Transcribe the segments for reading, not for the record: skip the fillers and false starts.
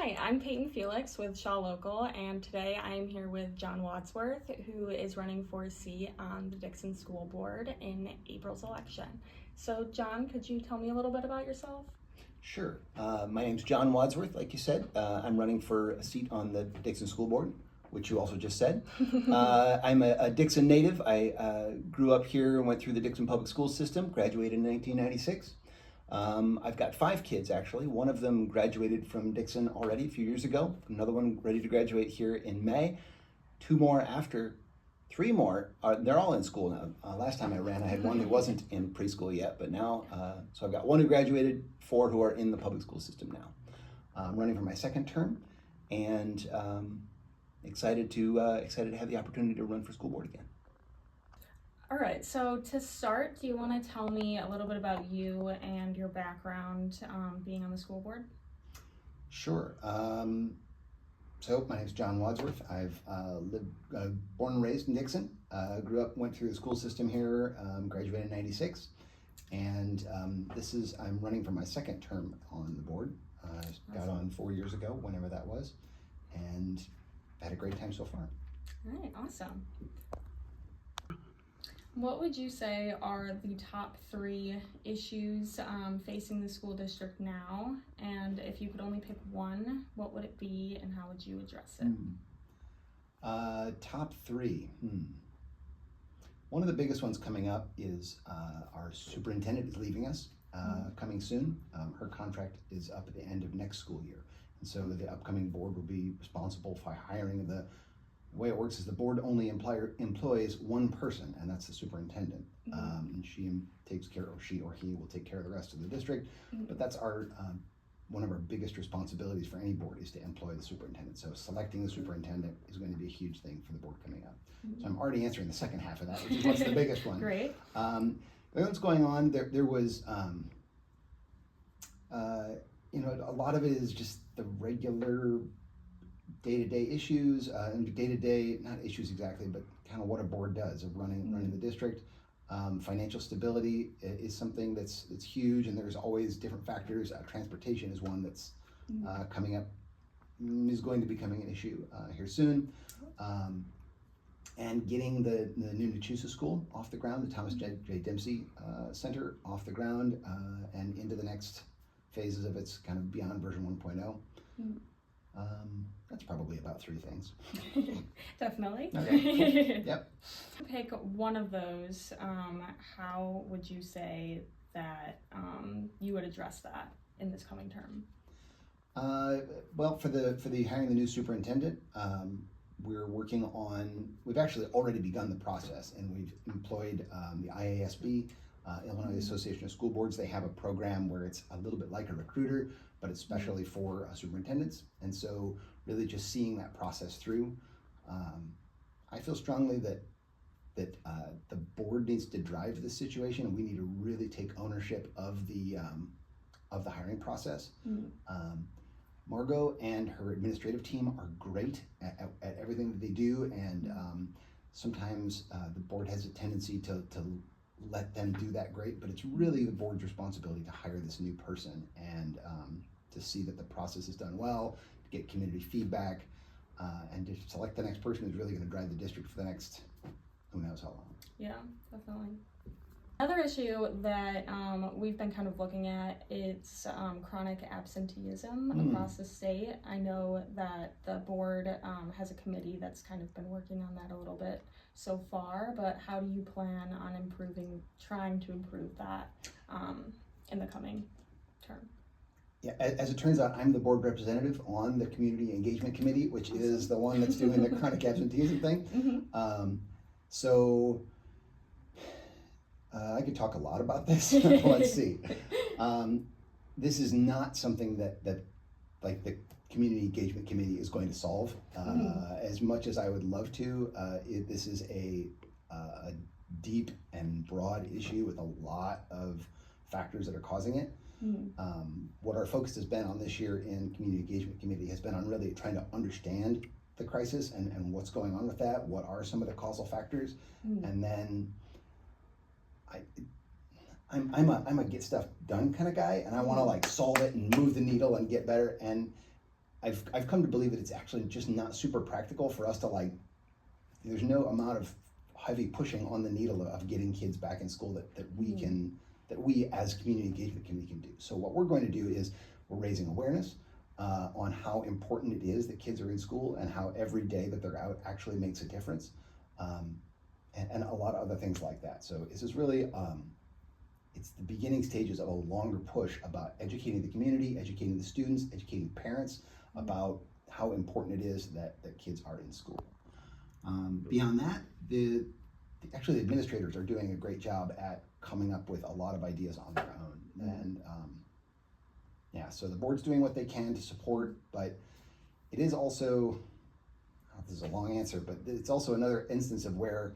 Hi, I'm Payton Felix with Shaw Local, and today I am here with Jon Wadsworth, who is running for a seat on the Dixon School Board in April's election. So, Jon, could you tell me a little bit about yourself? Sure. My name's Jon Wadsworth, like you said. I'm running for a seat on the Dixon School Board, which you also just said. I'm a Dixon native. I grew up here and went through the Dixon public school system, graduated in 1996. I've got 5 kids, actually. One of them graduated from Dixon already a few years ago. Another one ready to graduate here in May. 2 more after. 3 more, they're all in school now. Last time I ran, I had one who wasn't in preschool yet, but now, so I've got 1 who graduated, 4 who are in the public school system now. I'm running for my 2nd term, and excited to have the opportunity to run for school board again. All right, so to start, do you want to tell me a little bit about you and your background being on the school board? Sure. So my name's Jon Wadsworth. I've born and raised in Dixon. Grew up, went through the school system here, graduated in 96. And I'm running for my 2nd term on the board. I got on 4 years ago, whenever that was, and had a great time so far. All right, awesome. What would you say are the top 3 issues facing the school district now? And if you could only pick one, what would it be and how would you address it? Top 3. One of the biggest ones coming up is our superintendent is leaving us coming soon. Her contract is up at the end of next school year. And so the upcoming board will be responsible for hiring the way it works is the board only employs 1 person, and that's the superintendent. And she takes care, or she or he will take care of the rest of the district. But that's our one of our biggest responsibilities for any board is to employ the superintendent. So selecting the superintendent is going to be a huge thing for the board coming up. So I'm already answering the second half of that, which is what's the biggest one. Great. What's going on? There was, a lot of it is just the regular day-to-day issues, and day-to-day, not issues exactly, but kind of what a board does of running the district. Financial stability is something that's huge, and there's always different factors. Transportation is one that's coming up, is going to be becoming an issue here soon. And getting the new Nachusa School off the ground, the Thomas J. Dempsey Center off the ground, and into the next phases of its kind of beyond version 1.0. That's probably about 3 things. Definitely. Okay. Yep. To pick one of those, how would you say that you would address that in this coming term? Well, for the hiring the new superintendent, we've actually already begun the process, and we've employed the IASB, Illinois Association of School Boards. They have a program where it's a little bit like a recruiter, but it's specially for superintendents. And so really just seeing that process through, I feel strongly that the board needs to drive this situation, and we need to really take ownership of the hiring process. Margot and her administrative team are great at everything that they do, and sometimes the board has a tendency to let them do that great, but it's really the board's responsibility to hire this new person and to see that the process is done well, to get community feedback, and to select the next person who's really going to drive the district for the next who knows how long. Yeah, definitely. Another issue that we've been kind of looking at is chronic absenteeism across the state. I know that the board has a committee that's kind of been working on that a little bit so far, but how do you plan on trying to improve that in the coming term? Yeah, as it turns out, I'm the board representative on the Community Engagement Committee, which is the one that's doing the chronic absenteeism thing. So I could talk a lot about this. Let's see. This is not something that like the Community Engagement Committee is going to solve. As much as I would love to, this is a deep and broad issue with a lot of factors that are causing it. What our focus has been on this year in Community Engagement Committee has been on really trying to understand the crisis and what's going on with that. What are some of the causal factors? And then I'm a get stuff done kind of guy, and I want to like solve it and move the needle and get better. And I've come to believe that it's actually just not super practical for us to like. There's no amount of heavy pushing on the needle of getting kids back in school that we as community engagement committee can do. So what we're going to do is we're raising awareness on how important it is that kids are in school and how every day that they're out actually makes a difference, and a lot of other things like that. So this is really it's the beginning stages of a longer push about educating the community, educating the students, educating parents about how important it is that kids are in school. Beyond that, the administrators are doing a great job at coming up with a lot of ideas on their own. And so the board's doing what they can to support, but it is also, this is a long answer, but it's also another instance of where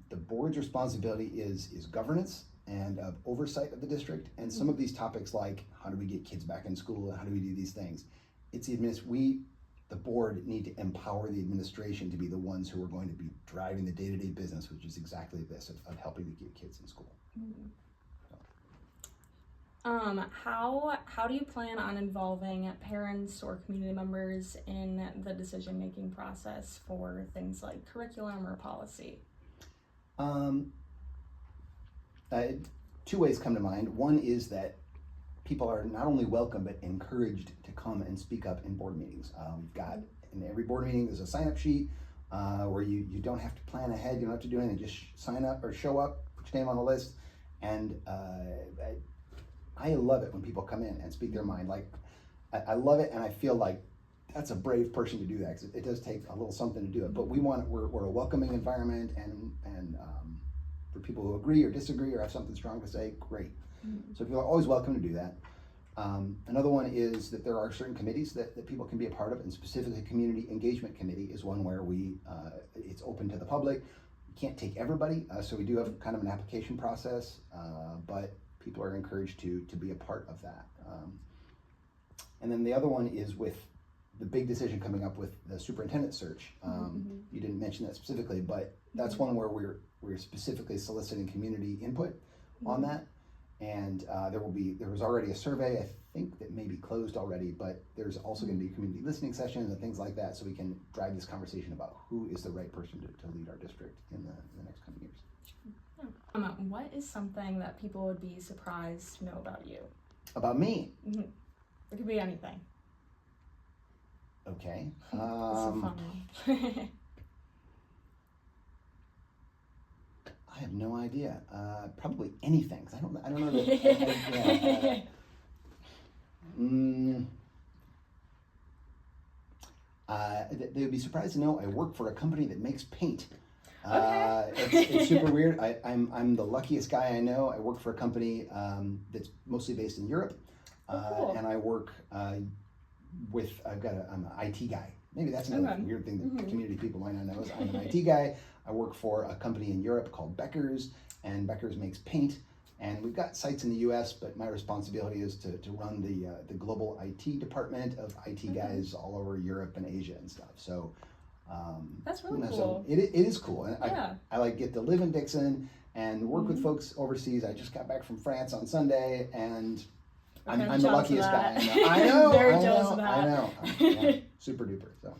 the board's responsibility is governance and of oversight of the district. And some of these topics, like how do we get kids back in school, how do we do these things, it's the board need to empower the administration to be the ones who are going to be driving the day-to-day business, which is exactly this, of helping to get kids in school. How do you plan on involving parents or community members in the decision-making process for things like curriculum or policy? Two ways come to mind. One is that people are not only welcome but encouraged to come and speak up in board meetings. We've got, in every board meeting there's a sign-up sheet where you don't have to plan ahead, you don't have to do anything, just sign up or show up, put your name on the list, and I love it when people come in and speak their mind. Like, I love it, and I feel like that's a brave person to do that, because it does take a little something to do it, but we're a welcoming environment, and for people who agree or disagree or have something strong to say, great. So people are always welcome to do that. Another one is that there are certain committees that people can be a part of, and specifically Community Engagement Committee is one where it's open to the public. You can't take everybody, so we do have kind of an application process, but people are encouraged to be a part of that. And then the other one is with the big decision coming up with the superintendent search. You didn't mention that specifically, but that's one where we're specifically soliciting community input on that. And there was already a survey, I think, that may be closed already, but there's also going to be community listening sessions and things like that, so we can drive this conversation about who is the right person to lead our district in the next coming years. What is something that people would be surprised to know about you? About me? It could be anything. Okay. This is a fun one. I have no idea. Probably anything. 'Cause I don't know that. They would be surprised to know I work for a company that makes paint. It's super weird. I'm the luckiest guy I know. I work for a company that's mostly based in Europe, cool. and I work I'm an IT guy. Maybe that's another weird thing that community people might not know is I'm an IT guy. I work for a company in Europe called Becker's, and Becker's makes paint. And we've got sites in the U.S., but my responsibility is to run the global IT department of IT guys all over Europe and Asia and stuff. So that's really cool. So it is cool, and I like get to live in Dixon and work with folks overseas. I just got back from France on Sunday, and I'm the luckiest guy. I know. Very jealous of that. I know. Yeah, super duper. So.